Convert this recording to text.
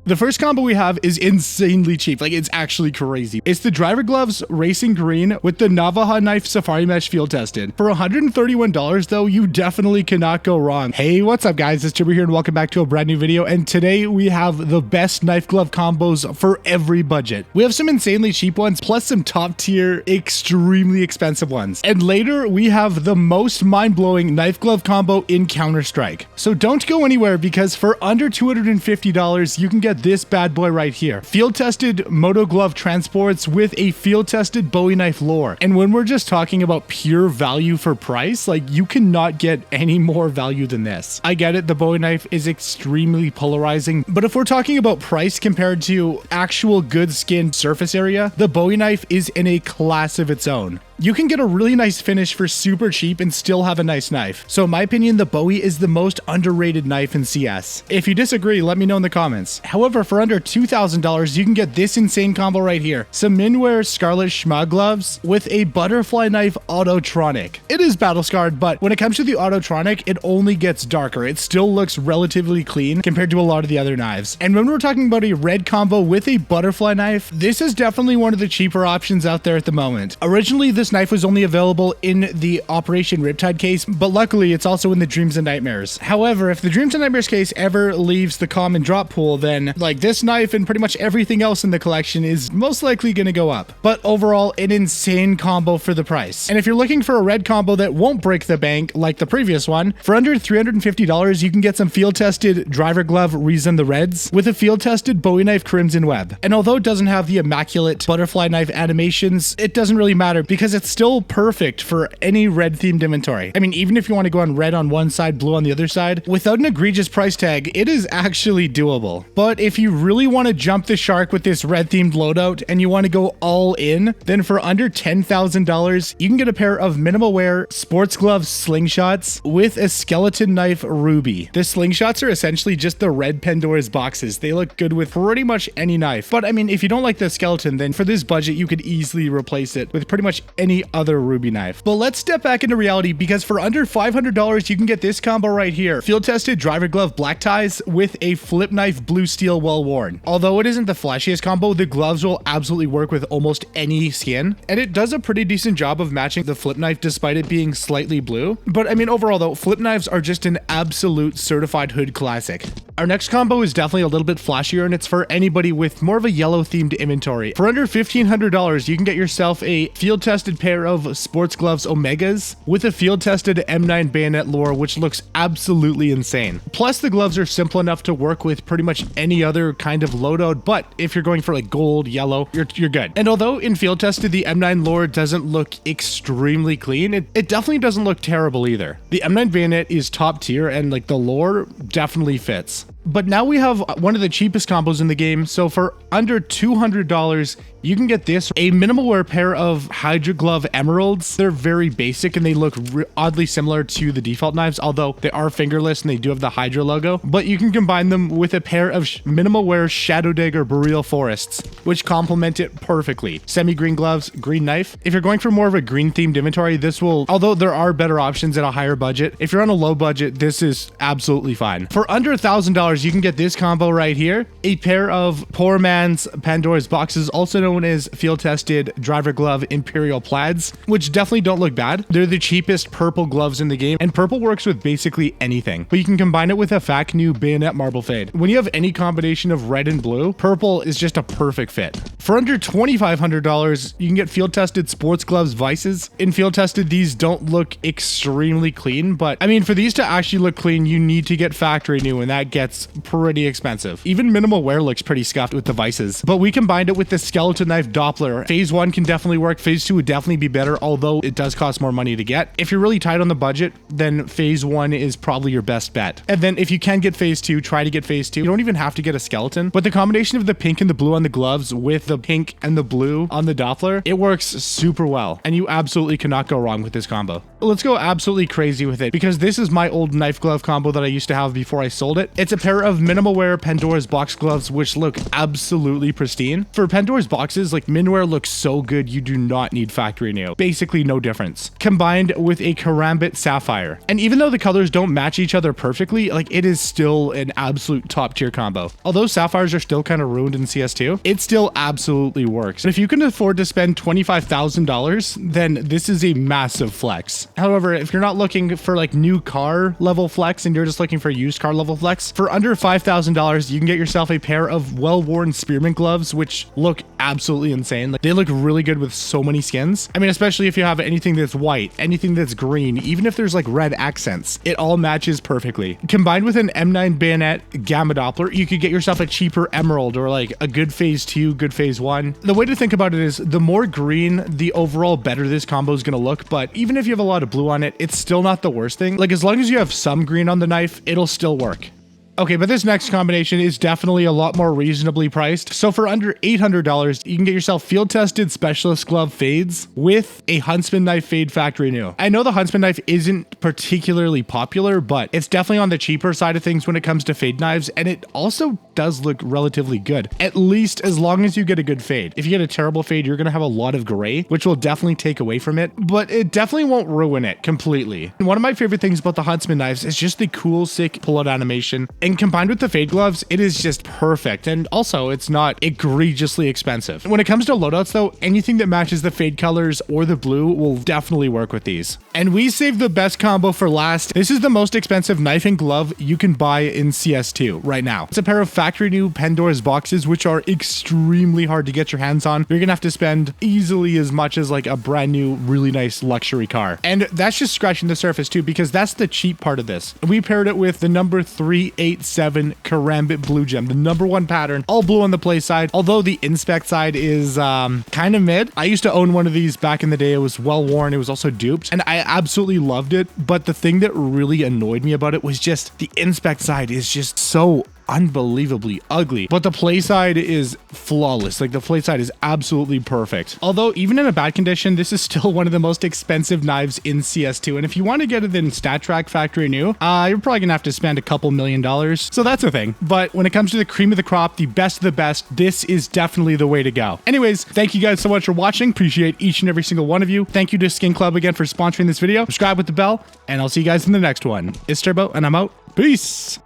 The first combo we have is insanely cheap. Like, it's actually crazy. It's the driver gloves racing green with the Navaja knife safari mesh field tested. For $131 though, you definitely cannot go wrong. Hey, what's up guys? It's Jimmy here and welcome back to a brand new video. And today we have the best knife glove combos for every budget. We have some insanely cheap ones, plus some top tier, extremely expensive ones. And later we have the most mind-blowing knife glove combo in Counter-Strike. So don't go anywhere, because for under $250, you can get this bad boy right here. Field tested Moto glove transports with a field tested Bowie knife lore. And when we're just talking about pure value for price, like, you cannot get any more value than this. I get it, the Bowie knife is extremely polarizing, but if we're talking about price compared to actual good skin surface area, the Bowie knife is in a class of its own. You can get a really nice finish for super cheap and still have a nice knife. So in my opinion, the Bowie is the most underrated knife in CS. If you disagree, let me know in the comments. However, for under $2,000, you can get this insane combo right here. Some Minwear Scarlet Schmag gloves with a butterfly knife autotronic. It is battle scarred, but when it comes to the autotronic, it only gets darker. It still looks relatively clean compared to a lot of the other knives. And when we're talking about a red combo with a butterfly knife, this is definitely one of the cheaper options out there at the moment. Originally, this knife was only available in the Operation Riptide case, but luckily it's also in the Dreams and Nightmares. However, if the Dreams and Nightmares case ever leaves the common drop pool, then like this knife and pretty much everything else in the collection is most likely going to go up. But overall, an insane combo for the price. And if you're looking for a red combo that won't break the bank like the previous one, for under $350, you can get some field tested driver glove Reason the Reds with a field tested Bowie knife Crimson Web. And although it doesn't have the immaculate butterfly knife animations, it doesn't really matter because it's still perfect for any red themed inventory. I mean, even if you want to go on red on one side, blue on the other side, without an egregious price tag, it is actually doable. But if you really want to jump the shark with this red themed loadout and you want to go all in, then for under $10,000, you can get a pair of minimal wear sports gloves slingshots with a skeleton knife Ruby. The slingshots are essentially just the red Pandora's boxes. They look good with pretty much any knife. But I mean, if you don't like the skeleton, then for this budget, you could easily replace it with pretty much any other Ruby knife. But let's step back into reality, because for under $500, you can get this combo right here. Field tested driver glove black ties with a flip knife blue steel well worn. Although it isn't the flashiest combo, the gloves will absolutely work with almost any skin, and it does a pretty decent job of matching the flip knife despite it being slightly blue. But I mean, overall though, flip knives are just an absolute certified hood classic. Our next combo is definitely a little bit flashier, and it's for anybody with more of a yellow themed inventory. For under $1,500, you can get yourself a field tested pair of sports gloves Omegas with a field tested M9 bayonet lore, which looks absolutely insane. Plus, the gloves are simple enough to work with pretty much any other kind of loadout, but if you're going for like gold, yellow, you're good. And although in field tested the M9 lore doesn't look extremely clean, it definitely doesn't look terrible either. The M9 bayonet is top tier, and like the lore definitely fits. But now we have one of the cheapest combos in the game. So for under $200, you can get this, a minimal wear pair of Hydra Glove Emeralds. They're very basic and they look oddly similar to the default knives, although they are fingerless and they do have the Hydra logo. But you can combine them with a pair of minimal wear Shadow Dagger Boreal Forests, which complement it perfectly. Semi-green gloves, green knife. If you're going for more of a green themed inventory, this will, although there are better options at a higher budget, if you're on a low budget, this is absolutely fine. For under $1,000, you can get this combo right here, a pair of Poor Man's Pandora's boxes, also known as field tested driver glove Imperial plaids, which definitely don't look bad. They're the cheapest purple gloves in the game, and purple works with basically anything, but you can combine it with a fat new bayonet marble fade. When you have any combination of red and blue, purple is just a perfect fit. For under $2,500, you can get field tested sports gloves Vices. In field tested, these don't look extremely clean, but I mean, for these to actually look clean, you need to get factory new, and that gets pretty expensive. Even minimal wear looks pretty scuffed with the Vices, but we combined it with the skeleton knife Doppler. Phase 1 can definitely work. Phase 2 would definitely be better, although it does cost more money to get. If you're really tight on the budget, then Phase 1 is probably your best bet. And then if you can get Phase 2, try to get Phase 2. You don't even have to get a skeleton, but the combination of the pink and the blue on the gloves with the pink and the blue on the Doppler, it works super well, and you absolutely cannot go wrong with this combo. Let's go absolutely crazy with it, because this is my old knife glove combo that I used to have before I sold it. It's a pair pair of minimal wear Pandora's box gloves, which look absolutely pristine. For Pandora's boxes, like Minwear looks so good, you do not need factory new. Basically no difference. Combined with a Karambit Sapphire. And even though the colors don't match each other perfectly, like it is still an absolute top tier combo. Although Sapphires are still kind of ruined in CS2, it still absolutely works. And if you can afford to spend $25,000, then this is a massive flex. However, if you're not looking for like new car level flex and you're just looking for used car level flex, for under $5,000, you can get yourself a pair of well-worn spearman gloves, which look absolutely insane. Like, they look really good with so many skins. I mean, especially if you have anything that's white, anything that's green, even if there's like red accents, it all matches perfectly. Combined with an M9 bayonet gamma Doppler, you could get yourself a cheaper emerald or like a good phase 2, good phase 1. The way to think about it is the more green, the overall better this combo is going to look. But even if you have a lot of blue on it, it's still not the worst thing. Like, as long as you have some green on the knife, it'll still work. Okay, but this next combination is definitely a lot more reasonably priced. So for under $800, you can get yourself field-tested specialist glove fades with a Huntsman knife fade factory new. I know the Huntsman knife isn't particularly popular, but it's definitely on the cheaper side of things when it comes to fade knives, and it also does look relatively good, at least as long as you get a good fade. If you get a terrible fade, you're gonna have a lot of gray, which will definitely take away from it, but it definitely won't ruin it completely. And one of my favorite things about the Huntsman knives is just the cool, sick pull-out animation. And combined with the fade gloves, it is just perfect. And also, it's not egregiously expensive. When it comes to loadouts though, anything that matches the fade colors or the blue will definitely work with these. And we saved the best combo for last. This is the most expensive knife and glove you can buy in CS2 right now. It's a pair of factory new Pandora's boxes, which are extremely hard to get your hands on. You're gonna have to spend easily as much as like a brand new, really nice luxury car. And that's just scratching the surface too, because that's the cheap part of this. We paired it with the number 387 Karambit Blue Gem, the #1 pattern, all blue on the play side, although the inspect side is kind of mid. I used to own one of these back in the day. It was well worn. It was also duped, and I absolutely loved it. But the thing that really annoyed me about it was just the inspect side is just so unbelievably ugly, but the play side is flawless. Like, the play side is absolutely perfect. Although even in a bad condition, this is still one of the most expensive knives in CS2, and if you want to get it in StatTrak factory new, you're probably gonna have to spend a couple $1,000,000, so that's a thing. But when it comes to the cream of the crop, the best of the best, this is definitely the way to go. Anyways, thank you guys so much for watching. Appreciate each and every single one of you. Thank you to Skin Club again for sponsoring this video. Subscribe with the bell, and I'll see you guys in the next one. It's Turbo, and I'm out. Peace!